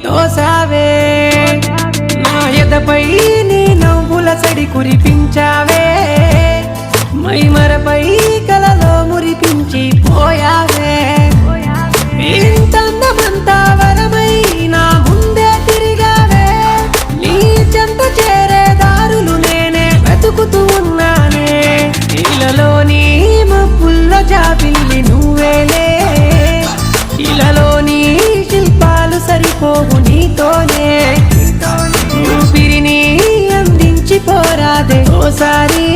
తోసావే నా ఎదపై నీ నవ్వుల సడి కురిపించావే మైమరపై కలలో మురిపించి పోయావే ఇంతందమంతా వరమై నా ముందే తిరిగావే నీ చెంత చేరే దారులు నేనే వెతుకుతూ ఉన్నానే ఇలలోని మబ్బుల్లో జాబిల్లి నువ్వేలే ఇలలోని శిల్పాలు సరిపోవు నీతోనే ఊపిరిని అందించి పోరాదే ఓసారి